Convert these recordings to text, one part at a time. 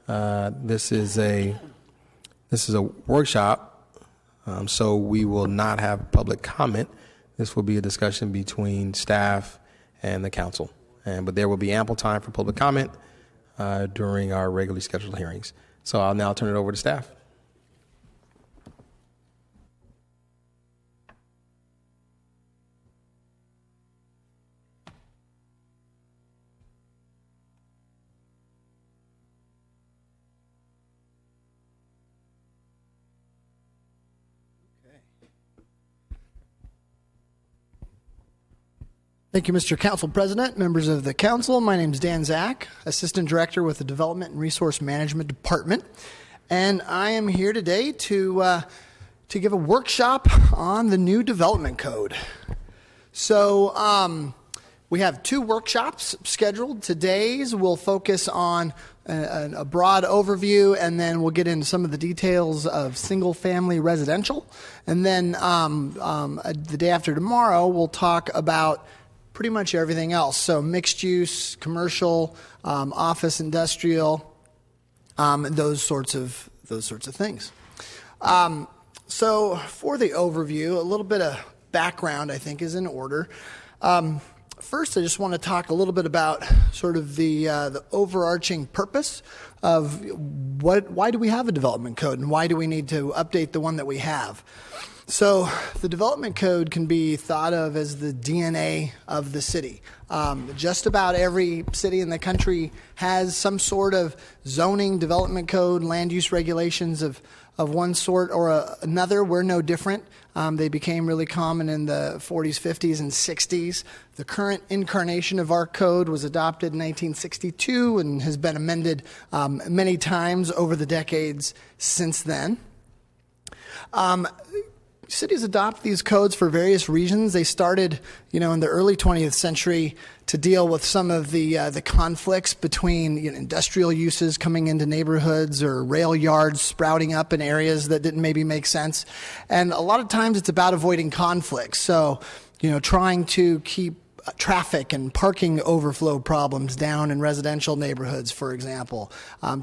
This is a workshop, so we will not have public comment. This will be a discussion between staff and the council, but there will be ample time for public comment during our regularly scheduled hearings. So I'll now turn it over to staff. Thank you, Mr. Council President, members of the council. My name is Dan Zach, Assistant Director with the Development and Resource Management Department, and I am here today to give a workshop on the new development code. So we have two workshops scheduled. Today's will focus on a broad overview, and then we'll get into some of the details of single-family residential. And then the day after tomorrow, we'll talk about pretty much everything else. So mixed use, commercial, office, industrial, those sorts of things. So for the overview, a little bit of background I think is in order. First, I just want to talk a little bit about sort of the overarching purpose of why do we have a development code, and why do we need to update the one that we have. So the development code can be thought of as the DNA of the city. Just about every city in the country has some sort of zoning development code, land use regulations of one sort or another. We're no different. They became really common in the 40s, 50s, and 60s. The current incarnation of our code was adopted in 1962 and has been amended many times over the decades since then. Cities adopt these codes for various reasons. They started, in the early 20th century to deal with some of the conflicts between industrial uses coming into neighborhoods or rail yards sprouting up in areas that didn't maybe make sense. And a lot of times it's about avoiding conflicts. So, trying to keep traffic and parking overflow problems down in residential neighborhoods, for example.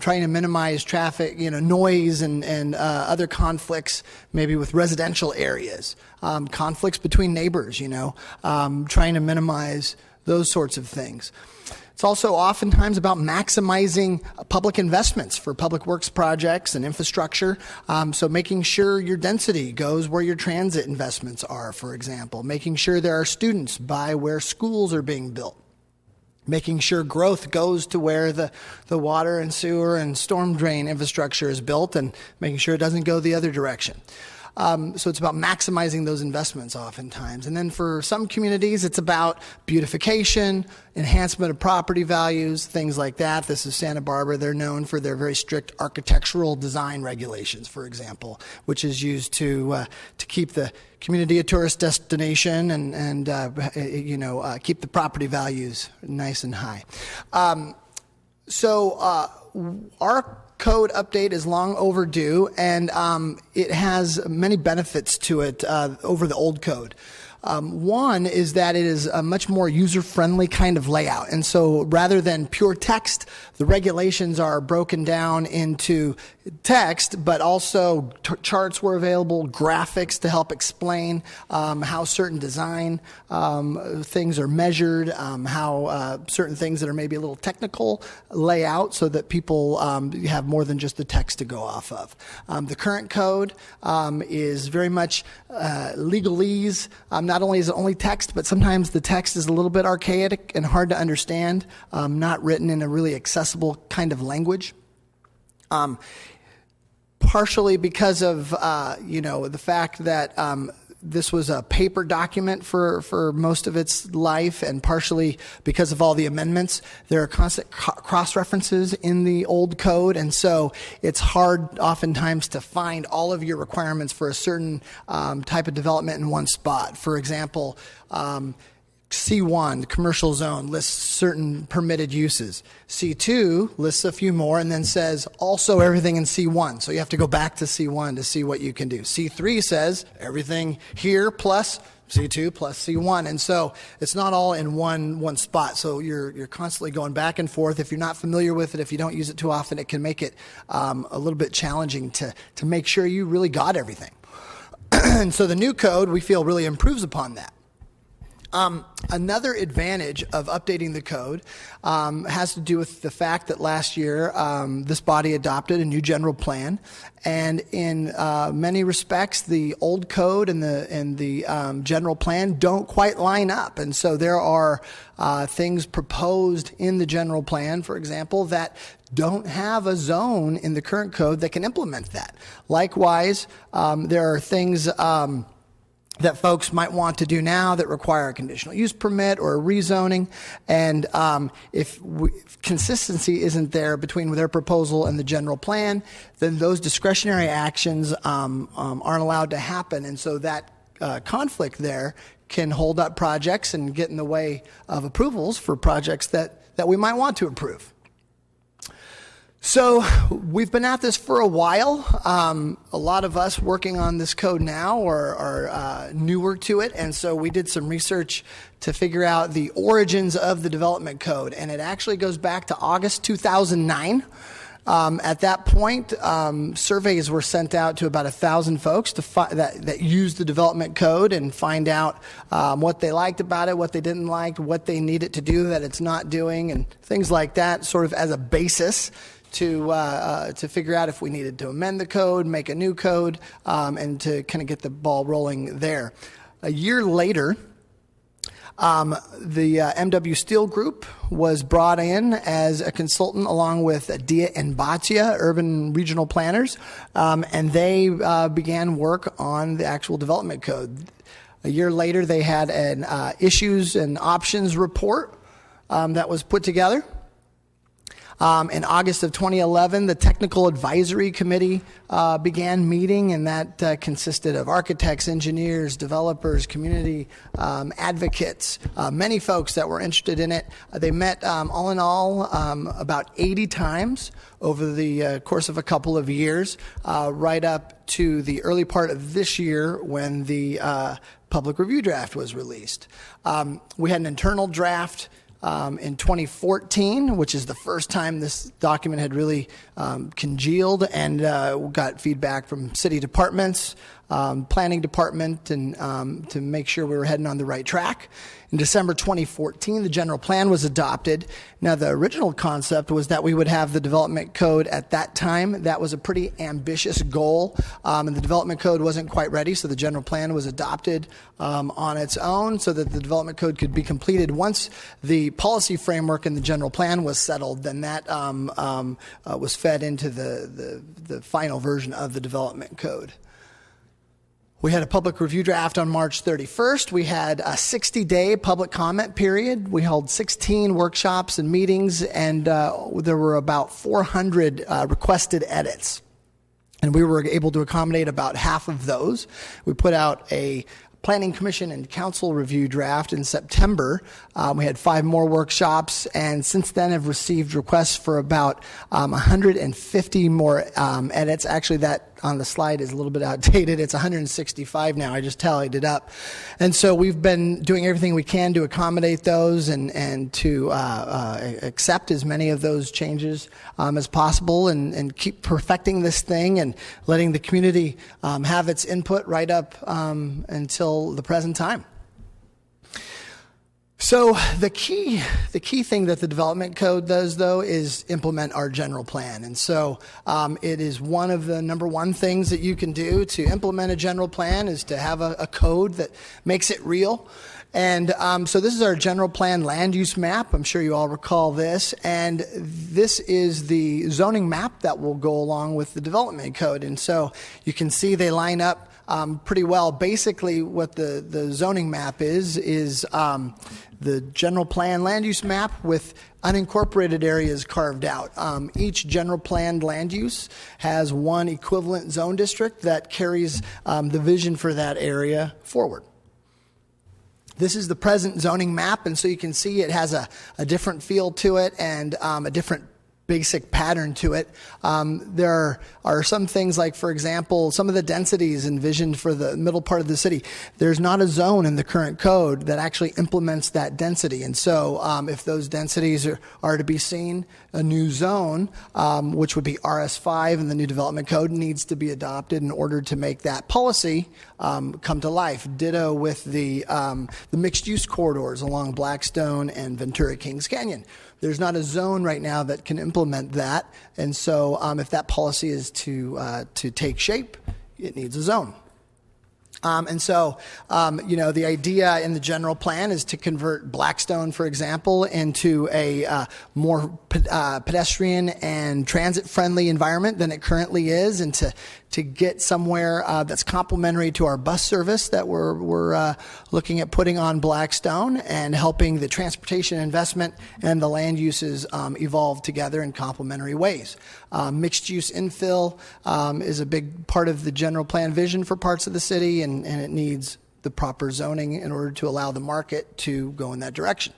Trying to minimize traffic, noise and other conflicts maybe with residential areas. Conflicts between neighbors, trying to minimize those sorts of things. It's also oftentimes about maximizing public investments for public works projects and infrastructure. So making sure your density goes where your transit investments are, for example. Making sure there are students by where schools are being built. Making sure growth goes to where the water and sewer and storm drain infrastructure is built, and making sure it doesn't go the other direction. So it's about maximizing those investments oftentimes. And then for some communities, it's about beautification, enhancement of property values, things like that. This is Santa Barbara. They're known for their very strict architectural design regulations, for example, which is used to keep the community a tourist destination and keep the property values nice and high. So our code update is long overdue, and it has many benefits to it over the old code. One is that it is a much more user-friendly kind of layout. And so rather than pure text, the regulations are broken down into text, but also charts were available, graphics to help explain how certain design things are measured, how certain things that are maybe a little technical lay out so that people have more than just the text to go off of. The current code is very much legalese. Not only is it only text, but sometimes the text is a little bit archaic and hard to understand, not written in a really accessible kind of language. Partially because of the fact that this was a paper document for most of its life, and partially because of all the amendments. There are constant cross-references in the old code, and so it's hard oftentimes to find all of your requirements for a certain type of development in one spot. For example, C1, the commercial zone, lists certain permitted uses. C2 lists a few more and then says also everything in C1. So you have to go back to C1 to see what you can do. C3 says everything here plus C2 plus C1. And so it's not all in one spot. So you're constantly going back and forth. If you're not familiar with it, if you don't use it too often, it can make it a little bit challenging to make sure you really got everything. And so the new code, we feel, really improves upon that. Another advantage of updating the code has to do with the fact that last year this body adopted a new general plan, and in many respects the old code and the general plan don't quite line up, and so there are things proposed in the general plan, for example, that don't have a zone in the current code that can implement that. Likewise, there are things that folks might want to do now that require a conditional use permit or a rezoning. And if consistency isn't there between their proposal and the general plan, then those discretionary actions aren't allowed to happen. And so that conflict there can hold up projects and get in the way of approvals for projects that we might want to approve. So we've been at this for a while. A lot of us working on this code now are newer to it, and so we did some research to figure out the origins of the development code, and it actually goes back to August 2009. At that point, surveys were sent out to about 1,000 folks that used the development code and find out what they liked about it, what they didn't like, what they need it to do that it's not doing, and things like that, sort of as a basis to figure out if we needed to amend the code, make a new code, and to kind of get the ball rolling there. A year later, the MW Steel Group was brought in as a consultant along with Dia and Batia, urban regional planners, and they began work on the actual development code. A year later, they had an issues and options report that was put together. In August of 2011, the Technical Advisory Committee began meeting, and that consisted of architects, engineers, developers, community advocates, many folks that were interested in it. They met, all in all, about 80 times over the course of a couple of years, right up to the early part of this year when the public review draft was released. We had an internal draft in 2014, which is the first time this document had really congealed, and got feedback from city departments, planning department, and to make sure we were heading on the right track. In December 2014, the general plan was adopted. Now, the original concept was that we would have the development code at that time. That was a pretty ambitious goal, and the development code wasn't quite ready, so the general plan was adopted on its own so that the development code could be completed. Once the policy framework in the general plan was settled, then that was fed into the final version of the development code. We had a public review draft on March 31st. We had a 60-day public comment period. We held 16 workshops and meetings, and there were about 400 requested edits. And we were able to accommodate about half of those. We put out a Planning Commission and Council review draft in September. We had 5 more workshops, and since then have received requests for about 150 more edits. Actually, that on the slide is a little bit outdated. It's 165 now. I just tallied it up. And so we've been doing everything we can to accommodate those and to accept as many of those changes as possible, and keep perfecting this thing and letting the community have its input right up until the present time. So the key thing that the development code does, though, is implement our general plan. And so it is one of the number one things that you can do to implement a general plan is to have a code that makes it real. And so this is our general plan land use map. I'm sure you all recall this. And this is the zoning map that will go along with the development code. And so you can see they line up pretty well. Basically, what the zoning map is the general plan land use map with unincorporated areas carved out. Each general planned land use has one equivalent zone district that carries the vision for that area forward. This is the present zoning map, and so you can see it has a different feel to it and a different basic pattern to it. There are some things like, for example, some of the densities envisioned for the middle part of the city. There's not a zone in the current code that actually implements that density. And so if those densities are to be seen, a new zone, which would be RS5 in the new development code, needs to be adopted in order to make that policy come to life. Ditto with the mixed-use corridors along Blackstone and Ventura Kings Canyon. There's not a zone right now that can implement that, and so if that policy is to take shape, it needs a zone. And so, the idea in the general plan is to convert Blackstone, for example, into a more pedestrian and transit-friendly environment than it currently is, and to get somewhere that's complementary to our bus service that we're looking at putting on Blackstone, and helping the transportation investment and the land uses evolve together in complementary ways. Mixed-use infill is a big part of the general plan vision for parts of the city, and it needs the proper zoning in order to allow the market to go in that direction.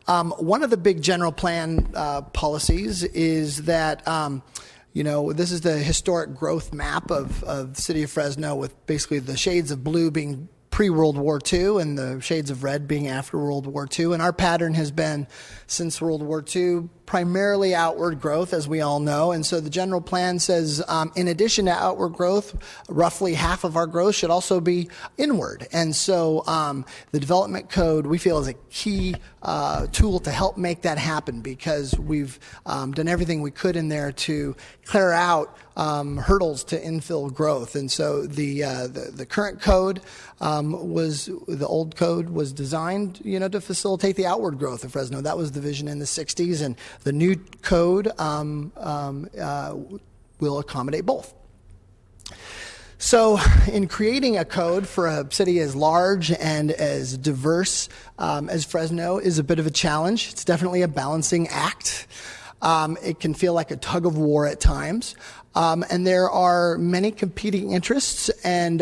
One of the big general plan policies is that this is the historic growth map of the city of Fresno, with basically the shades of blue being pre-World War II and the shades of red being after World War II. And our pattern has been, since World War II, primarily outward growth, as we all know. And so the general plan says, in addition to outward growth, roughly half of our growth should also be inward. And so the development code, we feel, is a key tool to help make that happen, because we've done everything we could in there to clear out hurdles to infill growth. And so the current code the old code was designed, to facilitate the outward growth of Fresno. That was the vision in the 60s, and the new code will accommodate both. So in creating a code for a city as large and as diverse as Fresno is a bit of a challenge. It's definitely a balancing act. It can feel like a tug of war at times. And there are many competing interests, and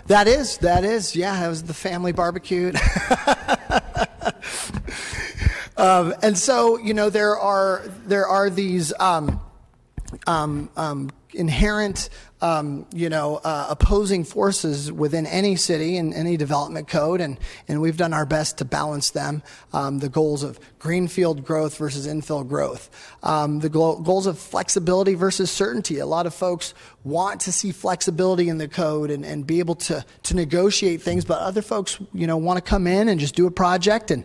that is, yeah, it was the family barbecue. And so, there are these inherent, opposing forces within any city and any development code, and we've done our best to balance them. The goals of greenfield growth versus infill growth, the goals of flexibility versus certainty. A lot of folks want to see flexibility in the code and be able to negotiate things, but other folks, want to come in and just do a project and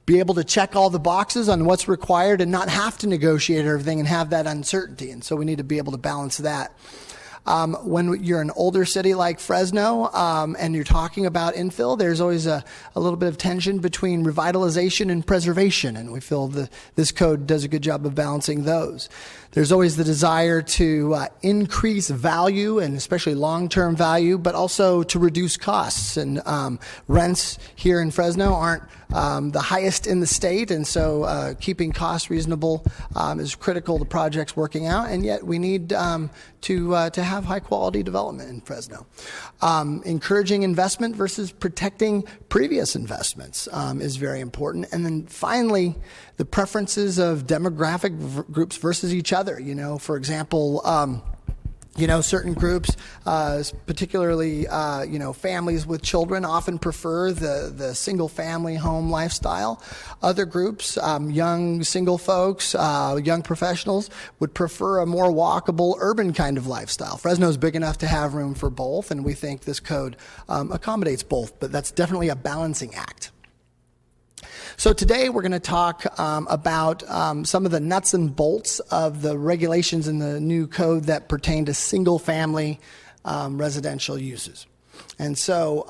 be able to check all the boxes on what's required and not have to negotiate everything and have that uncertainty. And so we need to be able to balance that. When you're an older city like Fresno and you're talking about infill, there's always a little bit of tension between revitalization and preservation, and we feel this code does a good job of balancing those. There's always the desire to increase value, and especially long-term value, but also to reduce costs. And rents here in Fresno aren't the highest in the state, and so keeping costs reasonable is critical to projects working out. And yet we need to have high-quality development in Fresno. Encouraging investment versus protecting previous investments is very important. And then finally, the preferences of demographic groups versus each other. For example, certain groups, particularly, families with children, often prefer the single-family home lifestyle. Other groups, young single folks, young professionals, would prefer a more walkable urban kind of lifestyle. Fresno is big enough to have room for both, and we think this code accommodates both, but that's definitely a balancing act. So today we're going to talk about some of the nuts and bolts of the regulations in the new code that pertain to single-family residential uses. And so,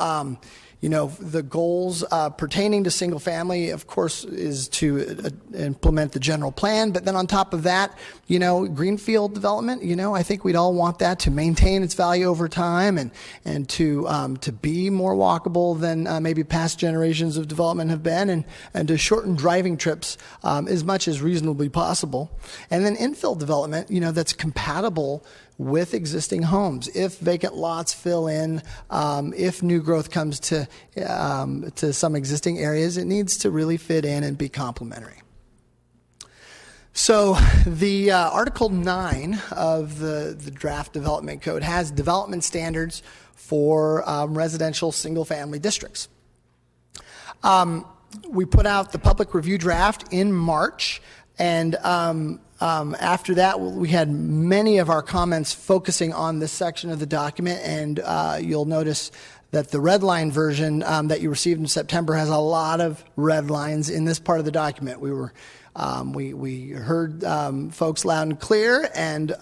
the goals pertaining to single-family, of course, is to implement the general plan. But then on top of that, greenfield development, I think we'd all want that to maintain its value over time and to be more walkable than maybe past generations of development have been, and to shorten driving trips as much as reasonably possible. And then infill development, that's compatible with existing homes. If vacant lots fill in, if new growth comes to some existing areas, it needs to really fit in and be complementary. So the Article 9 of the draft development code has development standards for residential single-family districts. We put out the public review draft in March, and after that, we had many of our comments focusing on this section of the document, and you'll notice that the red line version that you received in September has a lot of red lines in this part of the document. We heard folks loud and clear and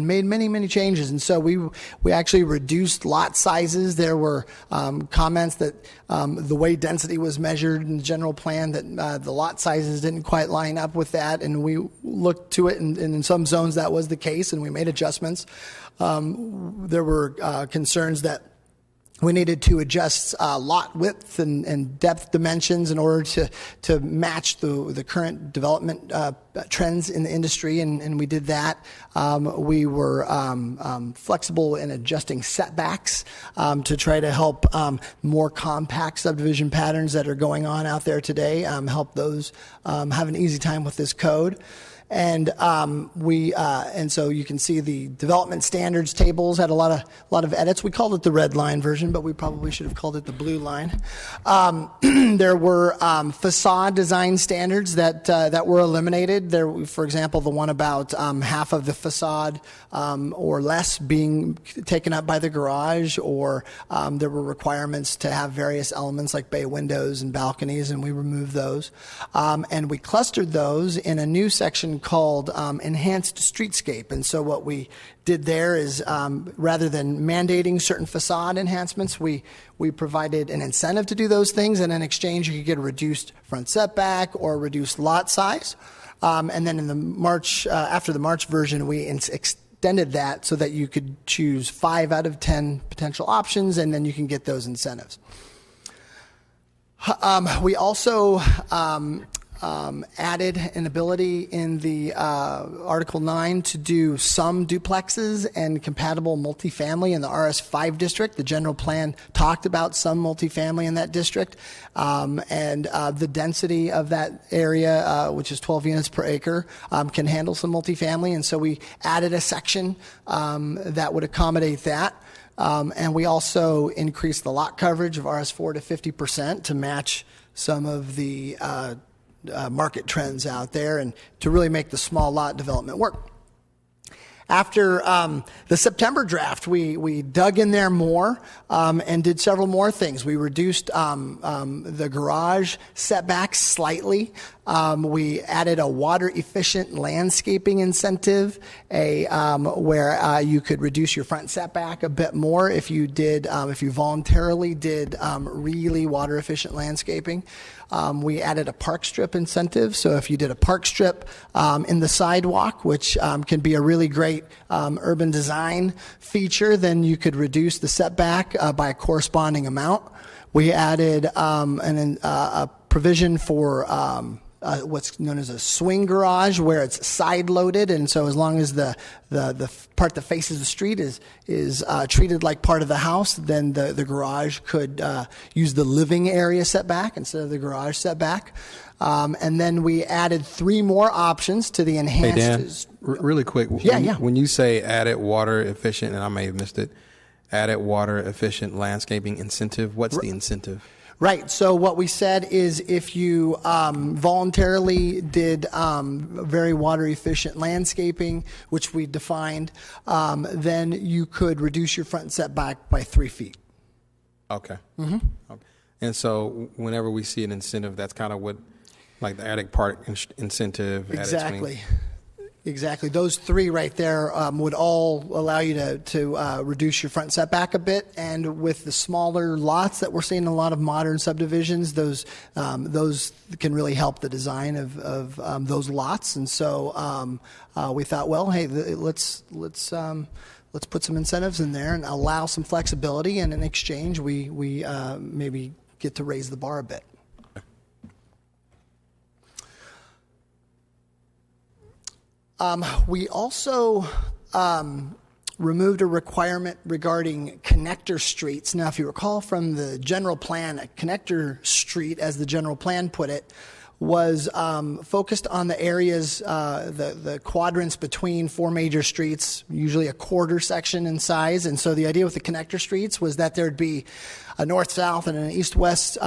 made many changes, and so we actually reduced lot sizes. There were comments that the way density was measured in the general plan that the lot sizes didn't quite line up with that, and we looked to it, and in some zones that was the case, and we made adjustments. There were concerns that we needed to adjust lot width and depth dimensions in order to match the current development trends in the industry, and we did that. We were flexible in adjusting setbacks to try to help more compact subdivision patterns that are going on out there today, help those have an easy time with this code. And and so you can see the development standards tables had a lot of edits. We called it the red line version, but we probably should have called it the blue line. There were facade design standards that were eliminated. There, for example, the one about half of the facade or less being taken up by the garage, or there were requirements to have various elements like bay windows and balconies, and we removed those. And we clustered those in a new section called Enhanced Streetscape. And so what we did there is rather than mandating certain facade enhancements, we provided an incentive to do those things, and in exchange you could get a reduced front setback or reduced lot size. And then in the after the March version, we extended that so that you could choose 5 out of 10 potential options, and then you can get those incentives. We also added an ability in the Article 9 to do some duplexes and compatible multifamily in the RS5 district. The general plan talked about some multifamily in that district, and the density of that area, which is 12 units per acre, can handle some multifamily, and so we added a section that would accommodate that. And we also increased the lot coverage of RS4 to 50% to match some of the market trends out there and to really make the small lot development work. After the September draft, we dug in there more and did several more things. We reduced the garage setbacks slightly. We added a water-efficient landscaping incentive, where you could reduce your front setback a bit more if you voluntarily did really water-efficient landscaping. We added a park strip incentive, so if you did a park strip in the sidewalk, which can be a really great urban design feature, then you could reduce the setback by a corresponding amount. We added a provision for what's known as a swing garage, where it's side loaded, and so as long as the part that faces the street is treated like part of the house, then the garage could use the living area setback instead of the garage setback. And then we added 3 more options to the enhanced. Hey Dan, really quick. Yeah. When you say added water efficient, and I may have missed it, added water efficient landscaping incentive, what's the incentive? Right. So what we said is if you voluntarily did very water-efficient landscaping, which we defined, then you could reduce your front setback by 3 feet. Okay. Mm-hmm. Okay. And so whenever we see an incentive, that's kind of what, like the attic park incentive. Exactly. Exactly. Those 3 right there would all allow you to reduce your front setback a bit. And with the smaller lots that we're seeing in a lot of modern subdivisions, those can really help the design of those lots. And so we thought, well, hey, let's put some incentives in there and allow some flexibility. And in exchange, we maybe get to raise the bar a bit. We also removed a requirement regarding connector streets. Now, if you recall from the general plan, a connector street, as the general plan put it, was focused on the areas, the quadrants between four major streets, usually a quarter section in size. And so the idea with the connector streets was that there'd be a north-south and an east-west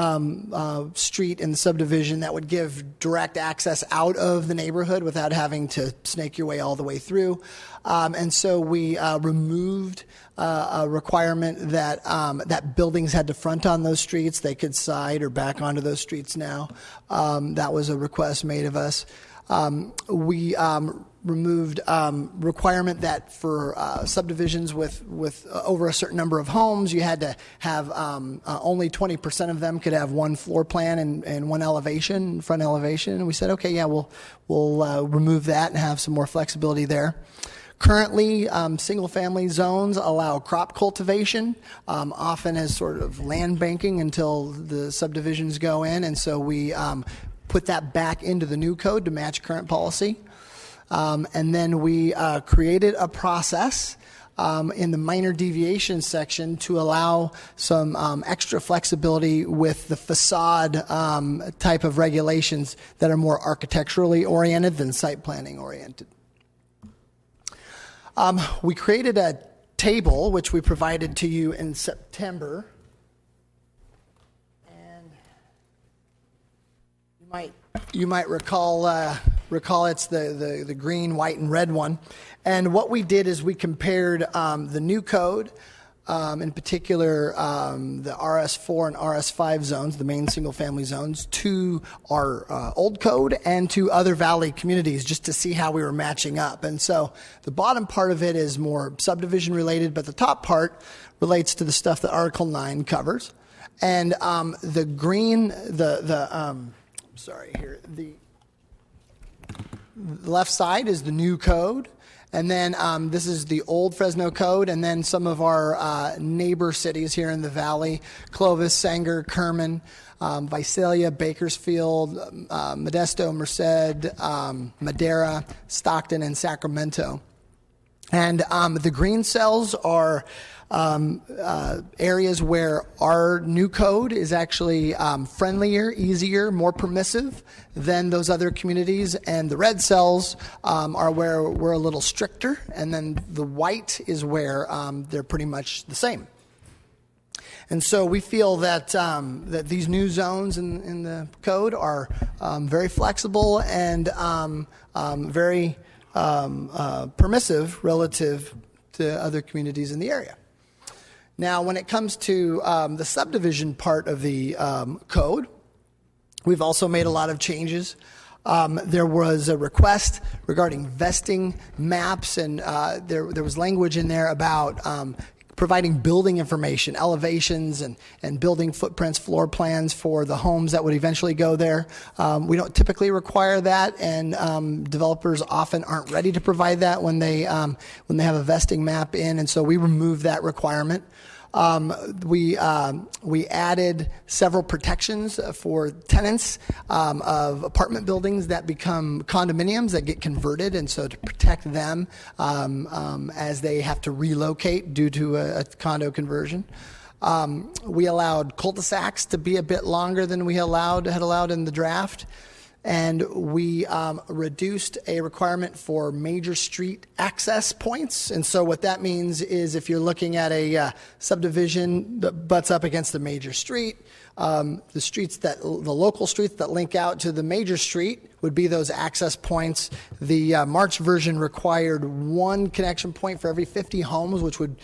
street in the subdivision that would give direct access out of the neighborhood without having to snake your way all the way through. And so we removed a requirement that that buildings had to front on those streets. They could side or back onto those streets now. That was a request made of us. We removed requirement that for subdivisions with over a certain number of homes, you had to have only 20% of them could have one floor plan and one elevation, front elevation. And we said, okay, yeah, we'll remove that and have some more flexibility there. Currently, single-family zones allow crop cultivation, often as sort of land banking until the subdivisions go in, and so we put that back into the new code to match current policy. And then we created a process in the minor deviation section to allow some extra flexibility with the facade type of regulations that are more architecturally oriented than site planning oriented. We created a table, which we provided to you in September. And you might recall it's the green, white, and red one. And what we did is we compared the new code, in particular the RS4 and RS5 zones, the main single-family zones, to our old code and to other valley communities just to see how we were matching up. And so the bottom part of it is more subdivision related, but the top part relates to the stuff that Article 9 covers. And the green, the left side is the new code. And then this is the old Fresno code, and then some of our neighbor cities here in the valley: Clovis, Sanger, Kerman, Visalia, Bakersfield, Modesto, Merced, Madera, Stockton, and Sacramento. And the green cells are areas where our new code is actually friendlier, easier, more permissive than those other communities. And the red cells are where we're a little stricter. And then the white is where they're pretty much the same. And so we feel that that these new zones in the code are very flexible and very permissive relative to other communities in the area. Now, when it comes to the subdivision part of the code, we've also made a lot of changes. There was a request regarding vesting maps, and there was language in there about providing building information, elevations, and building footprints, floor plans for the homes that would eventually go there. We don't typically require that, and developers often aren't ready to provide that when they have a vesting map in, and so we remove that requirement. We added several protections for tenants of apartment buildings that become condominiums that get converted, and so to protect them as they have to relocate due to a condo conversion. We allowed cul-de-sacs to be a bit longer than we had allowed in the draft. And we reduced a requirement for major street access points. And so what that means is if you're looking at a subdivision that butts up against a major street, the local streets that link out to the major street would be those access points. The March version required one connection point for every 50 homes, which would,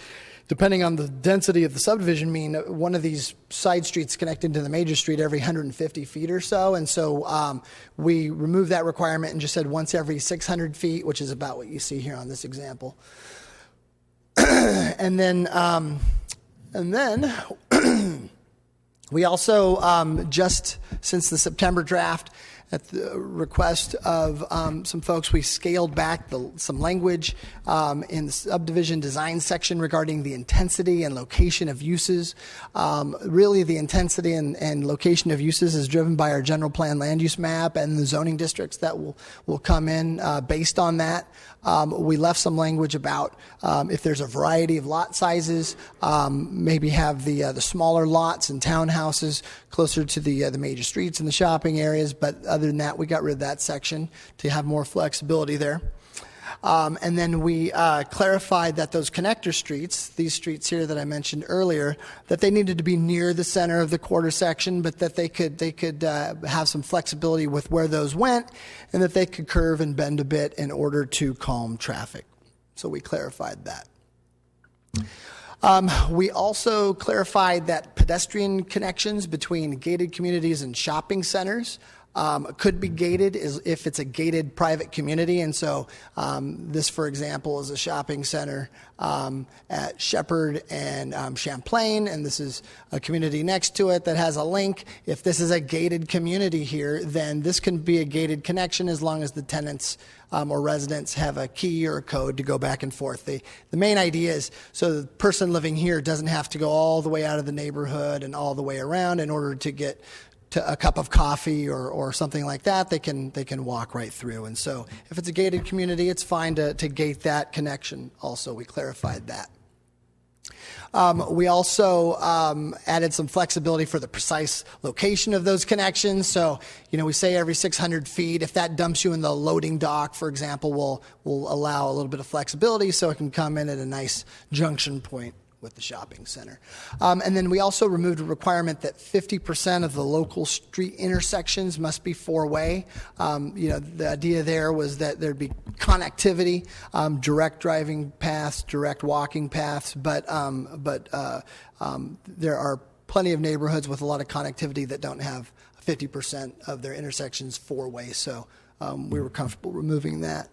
depending on the density of the subdivision, mean one of these side streets connected to the major street every 150 feet or so. And so we removed that requirement and just said once every 600 feet, which is about what you see here on this example. and then We also, just since the September draft, at the request of some folks, we scaled back some language in the subdivision design section regarding the intensity and location of uses. Really, the intensity and location of uses is driven by our general plan land use map and the zoning districts that will come in based on that. We left some language about if there's a variety of lot sizes, maybe have the smaller lots and townhouses closer to the major streets and the shopping areas. But other than that, we got rid of that section to have more flexibility there. And then we clarified that those connector streets, these streets here that I mentioned earlier, that they needed to be near the center of the quarter section, but that they could have some flexibility with where those went, and that they could curve and bend a bit in order to calm traffic. So we clarified that. We also clarified that pedestrian connections between gated communities and shopping centers could be gated if it's a gated private community. And so this, for example, is a shopping center at Shepherd and Champlain, and this is a community next to it that has a link. If this is a gated community here, then this can be a gated connection as long as the tenants or residents have a key or a code to go back and forth. The main idea is so the person living here doesn't have to go all the way out of the neighborhood and all the way around in order to get to a cup of coffee or something like that. They can walk right through. And so if it's a gated community, it's fine to gate that connection also. We clarified that. We also added some flexibility for the precise location of those connections. So, we say every 600 feet. If that dumps you in the loading dock, for example, we'll allow a little bit of flexibility so it can come in at a nice junction point with the shopping center. And then we also removed a requirement that 50% of the local street intersections must be four-way. The idea there was that there'd be connectivity, direct driving paths, direct walking paths, but there are plenty of neighborhoods with a lot of connectivity that don't have 50% of their intersections four-way, so we were comfortable removing that.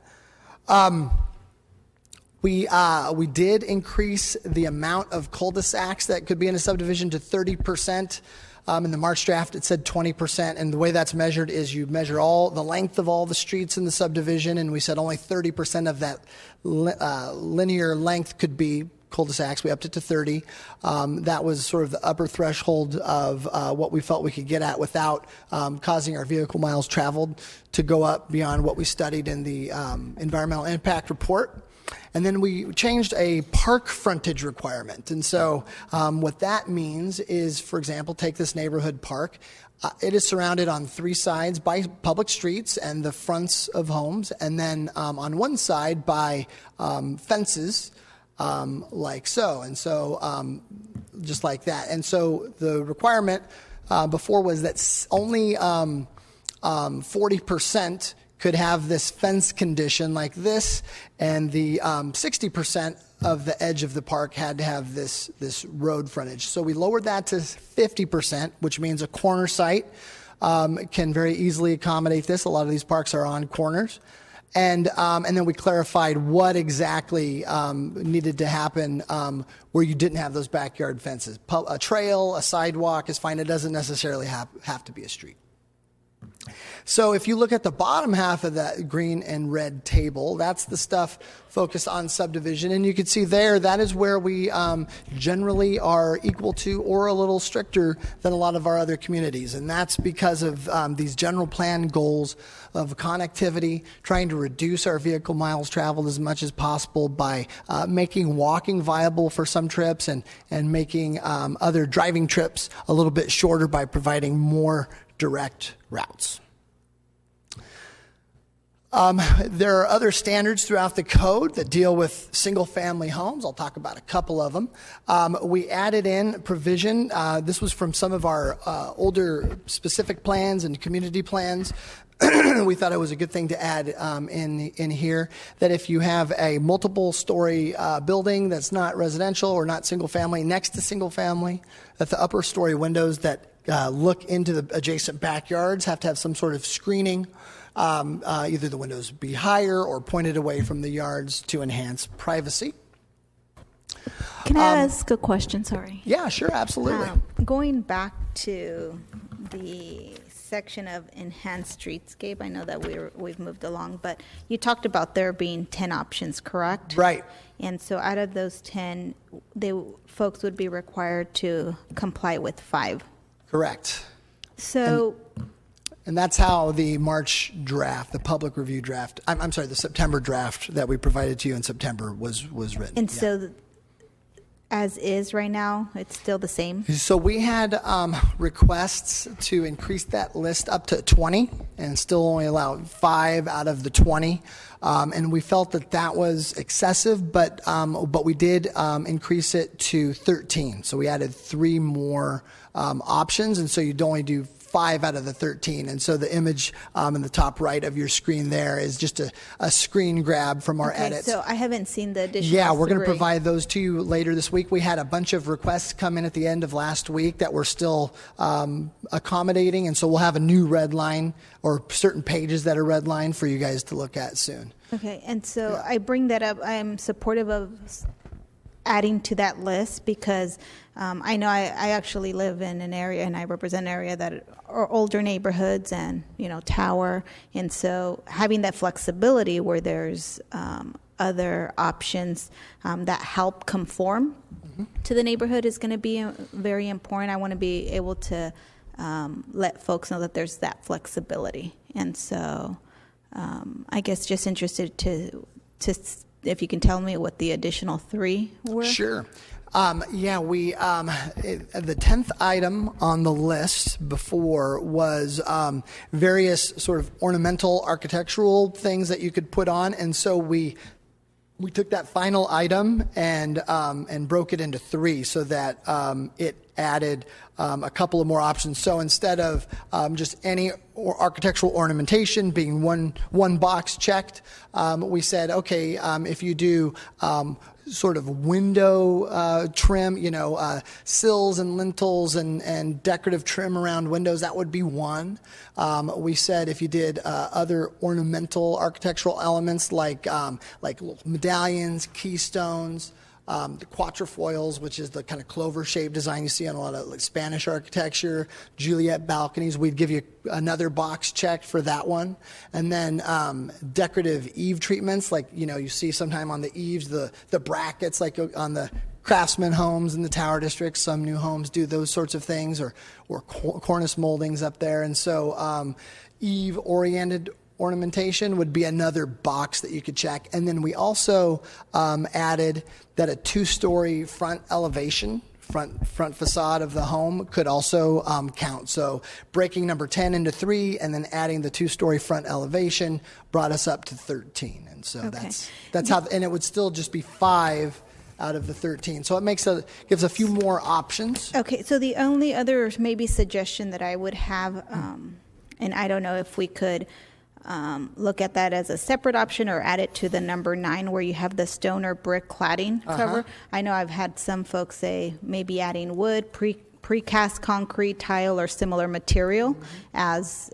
We did increase the amount of cul-de-sacs that could be in a subdivision to 30%. In the March draft, it said 20%, and the way that's measured is you measure all the length of all the streets in the subdivision, and we said only 30% of that linear length could be cul-de-sacs. We upped it to 30. That was sort of the upper threshold of what we felt we could get at without causing our vehicle miles traveled to go up beyond what we studied in the environmental impact report. And then we changed a park frontage requirement. And so what that means is, for example, take this neighborhood park. It is surrounded on three sides by public streets and the fronts of homes, and then on one side by fences like so. And so just like that. And so the requirement before was that only 40% could have this fence condition like this, and the 60% of the edge of the park had to have this road frontage. So we lowered that to 50%, which means a corner site can very easily accommodate this. A lot of these parks are on corners. And then we clarified what exactly needed to happen where you didn't have those backyard fences. A trail, a sidewalk is fine. It doesn't necessarily have to be a street. So if you look at the bottom half of that green and red table, that's the stuff focused on subdivision. And you can see there, that is where we generally are equal to or a little stricter than a lot of our other communities. And that's because of these general plan goals of connectivity, trying to reduce our vehicle miles traveled as much as possible by making walking viable for some trips and making other driving trips a little bit shorter by providing more direct routes. There are other standards throughout the code that deal with single-family homes. I'll talk about a couple of them. We added in provision. This was from some of our older specific plans and community plans. We thought it was a good thing to add in here that if you have a multiple-story building that's not residential or not single-family next to single-family, that the upper-story windows that look into the adjacent backyards have to have some sort of screening. Either the windows be higher or pointed away from the yards to enhance privacy. Can I ask a question? Sorry. Yeah, sure, absolutely. Going back to the section of enhanced streetscape. I know that we've moved along, but you talked about there being 10 options, correct? Right. And so out of those 10, folks would be required to comply with 5. Correct. So... And that's how the March draft, the public review draft, I'm sorry, the September draft that we provided to you in September was written. And so, as is right now, it's still the same? So we had requests to increase that list up to 20 and still only allow 5 out of the 20. And we felt that that was excessive, but we did increase it to 13. So we added 3 more options, and so you'd only do 5 out of the 13. And so the image in the top right of your screen there is just a screen grab from our edits. So I haven't seen the additional Yeah, we're going to 3. provide those to you later this week. We had a bunch of requests come in at the end of last week that we're still accommodating, and so we'll have a new red line or certain pages that are red line for you guys to look at soon. Okay, and so I bring that up. I'm supportive of adding to that list because I know I actually live in an area and I represent an area that are older neighborhoods and, Tower. And so having that flexibility where there's other options that help conform to the neighborhood is going to be very important. I want to be able to let folks know that there's that flexibility. And so I guess just interested to if you can tell me what the additional 3 were. Sure. We the 10th item on the list before was various sort of ornamental architectural things that you could put on, and so we took that final item and broke it into 3 so that it added a couple of more options. So instead of just any architectural ornamentation being one box checked, we said, okay, if you do sort of window trim, sills and lintels and decorative trim around windows, that would be 1. We said if you did other ornamental architectural elements like little medallions, keystones, the quatrefoils, which is the kind of clover-shaped design you see on a lot of Spanish architecture, Juliet balconies, we'd give you another box checked for that one. And then decorative eave treatments, like you see sometime on the eaves, the brackets, like on the Craftsman homes in the Tower District. Some new homes do those sorts of things, or cornice moldings up there. And so eave-oriented ornamentation would be another box that you could check. And then we also added that a 2-story front elevation, front facade of the home could also count. So breaking number 10 into 3 and then adding the 2-story front elevation brought us up to 13. And so that's how, and it would still just be 5 out of the 13. So it gives a few more options. Okay, so the only other maybe suggestion that I would have, and I don't know if we could look at that as a separate option or add it to the number 9 where you have the stone or brick cladding cover. I know I've had some folks say maybe adding wood, precast concrete, tile, or similar material as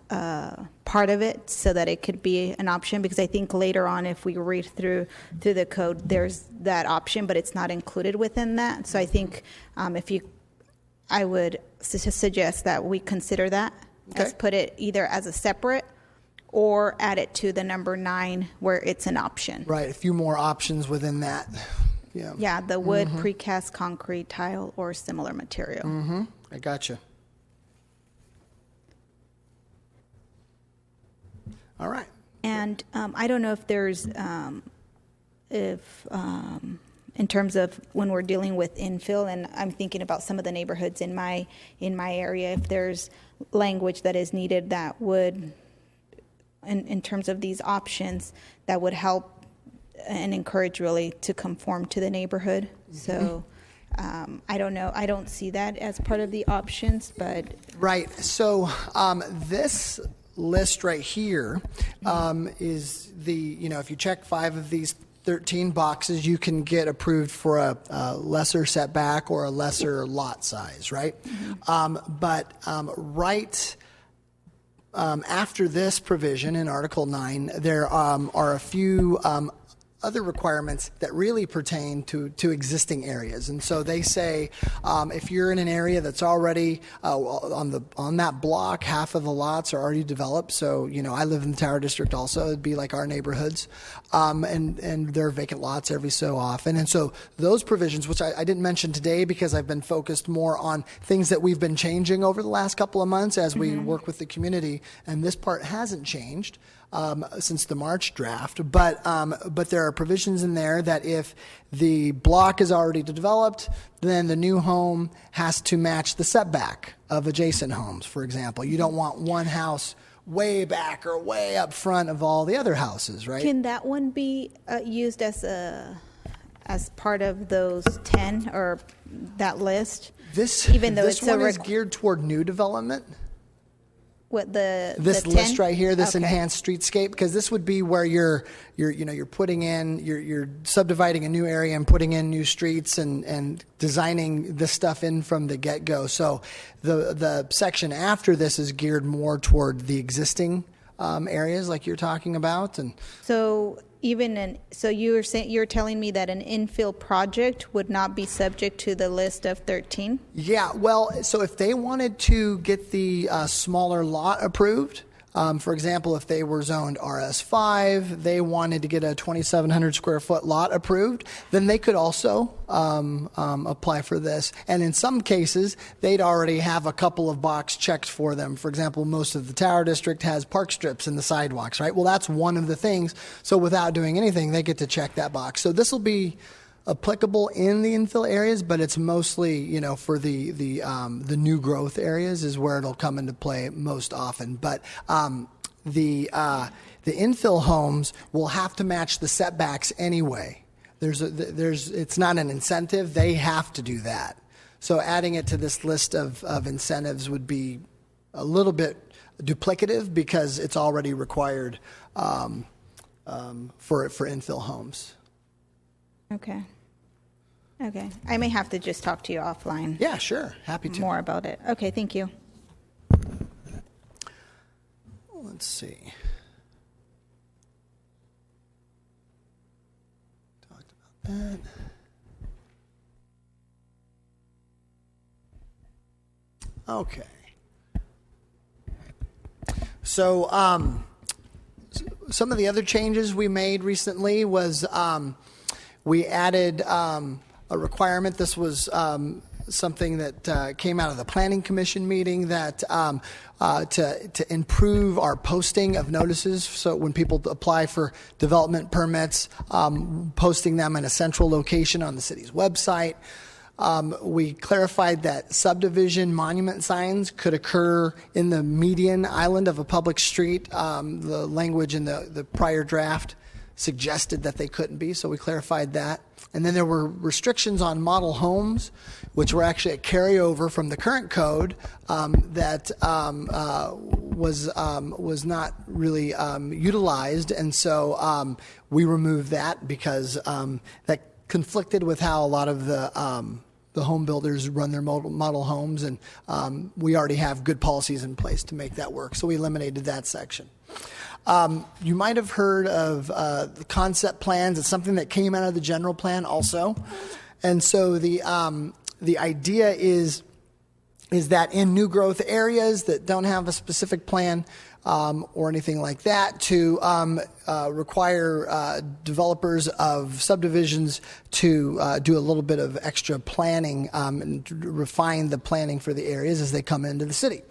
part of it so that it could be an option, because I think later on if we read through the code there's that option but it's not included within that. So I think I would suggest that we consider that as put it either as a separate or add it to the number 9 where it's an option. Right, a few more options within that. Yeah, the wood, precast concrete, tile, or similar material. I gotcha. All right. And I don't know if there's, in terms of when we're dealing with infill, and I'm thinking about some of the neighborhoods in my area, if there's language that is needed that would, in terms of these options, that would help and encourage really to conform to the neighborhood. So I don't know. I don't see that as part of the options, but. Right. So this list right here is if you check 5 of these 13 boxes, you can get approved for a lesser setback or a lesser lot size, right? After this provision in Article 9, there are a few other requirements that really pertain to existing areas. And so they say if you're in an area that's already on that block, half of the lots are already developed. So, I live in the Tower District also. It'd be like our neighborhoods. And there are vacant lots every so often. And so those provisions, which I didn't mention today because I've been focused more on things that we've been changing over the last couple of months as we work with the community, and this part hasn't changed since the March draft, but there are provisions in there that if the block is already developed, then the new home has to match the setback of adjacent homes. For example, you don't want one house way back or way up front of all the other houses, right? Can that one be used as part of those 10 or that list? This it's one is geared toward new development. What this the list 10? right here, this Okay. enhanced streetscape, because this would be where you're putting in, you're subdividing a new area and putting in new streets and designing this stuff in from the get-go. So the section after this is geared more toward the existing areas like you're talking about. And So you're telling me that an infill project would not be subject to the list of 13? yeah, well, so if they wanted to get the smaller lot approved, for example, if they were zoned RS5, they wanted to get a 2,700 square foot lot approved, then they could also apply for this. And in some cases, they'd already have a couple of box checks for them. For example, most of the Tower District has park strips in the sidewalks, right? Well, that's one of the things. So without doing anything, they get to check that box. So this will be applicable in the infill areas, but it's mostly, for the new growth areas is where it'll come into play most often. But the infill homes will have to match the setbacks anyway. It's not an incentive; they have to do that. So adding it to this list of incentives would be a little bit duplicative because it's already required for infill homes. Okay. I may have to just talk to you offline. Yeah, sure. Happy to. More about it. Okay, thank you. Let's see. Talked about that. Okay. So, some of the other changes we made recently was we added a requirement. This was something that came out of the Planning Commission meeting that to improve our posting of notices. So when people apply for development permits, posting them in a central location on the city's website. We clarified that subdivision monument signs could occur in the median island of a public street. The language in the prior draft suggested that they couldn't be, so we clarified that. And then there were restrictions on model homes, which were actually a carryover from the current code that was not really utilized, and so we removed that because that conflicted with how a lot of the home builders run their model homes, and we already have good policies in place to make that work, so we eliminated that section. You might have heard of the concept plans. It's something that came out of the general plan also. And so the idea is that in new growth areas that don't have a specific plan or anything like that, to require developers of subdivisions to do a little bit of extra planning and refine the planning for the areas as they come into the city.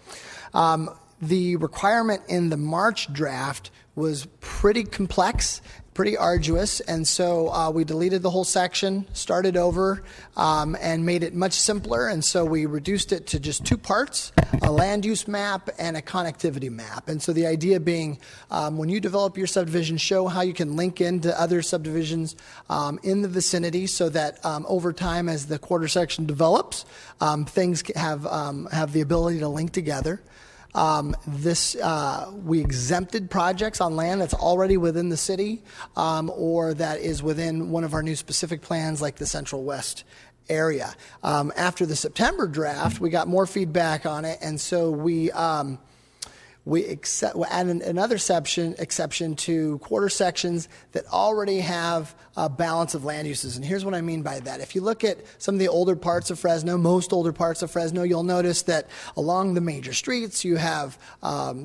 The requirement in the March draft was pretty complex, pretty arduous, and so we deleted the whole section, started over, and made it much simpler, and so we reduced it to just two parts, a land use map and a connectivity map. And so the idea being, when you develop your subdivision, show how you can link into other subdivisions in the vicinity so that over time as the quarter section develops, things have the ability to link together. We exempted projects on land that's already within the city or that is within one of our new specific plans like the Central West area. After the September draft, we got more feedback on it, and so we we add another exception to quarter sections that already have a balance of land uses. And here's what I mean by that. If you look at some of the older parts of Fresno, most older parts of Fresno, you'll notice that along the major streets you have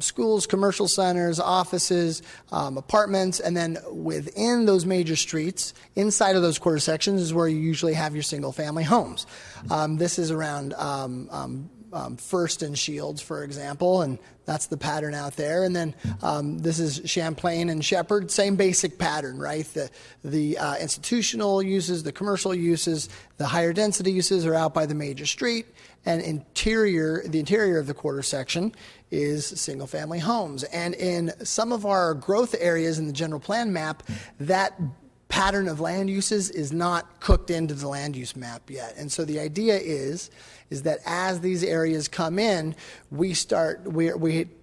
schools, commercial centers, offices, apartments, and then within those major streets, inside of those quarter sections is where you usually have your single-family homes. This is around First and Shields, for example, and that's the pattern out there. And then this is Champlain and Shepherd, same basic pattern, right? The institutional uses, the commercial uses, the higher density uses are out by the major street, and the interior of the quarter section is single-family homes. And in some of our growth areas in the general plan map, that pattern of land uses is not cooked into the land use map yet. And so the idea is that as these areas come in, we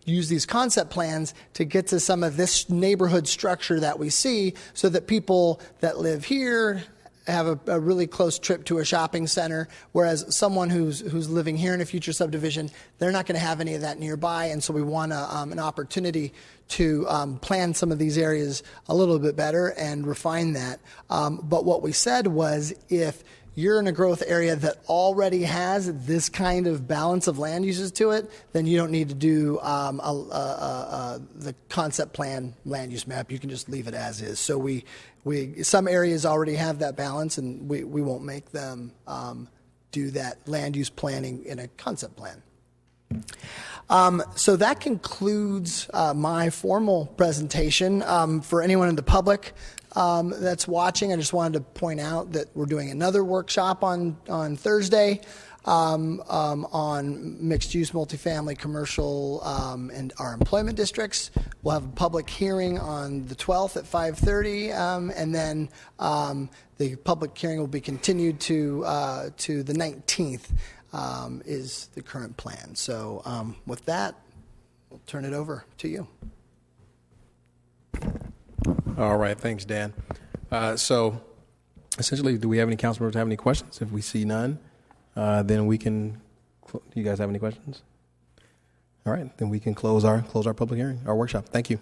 use these concept plans to get to some of this neighborhood structure that we see, so that people that live here have a really close trip to a shopping center, whereas someone who's living here in a future subdivision, they're not going to have any of that nearby. And so we want an opportunity to plan some of these areas a little bit better and refine that. But what we said was, if you're in a growth area that already has this kind of balance of land uses to it, then you don't need to do the concept plan land use map. You can just leave it as is. So some areas already have that balance, and we won't make them do that land use planning in a concept plan. So that concludes my formal presentation. For anyone in the public that's watching, I just wanted to point out that we're doing another workshop on Thursday on mixed-use, multifamily, commercial, and our employment districts. We'll have a public hearing on the 12th at 5:30, and then the public hearing will be continued to the 19th. Is the current plan. So with that, we'll turn it over to you. All right. Thanks, Dan. So essentially, do we have any council members have any questions? If we see none, then we can. Do you guys have any questions? All right. Then we can close our public hearing, our workshop. Thank you.